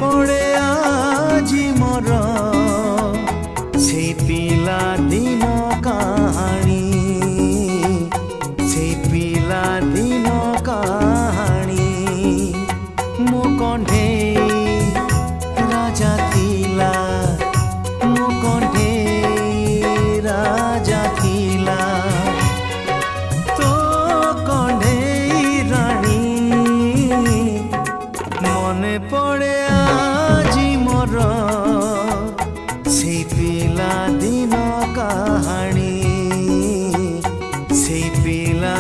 पड़े आजी मोर से पिला दिन कहानी से पिला दिन कहानी मो कंठे राजा थिला मो कंठे राजा थिला तो कंठे रानी मने पड़े आजी मोर से पिला दिन कहानी से पिला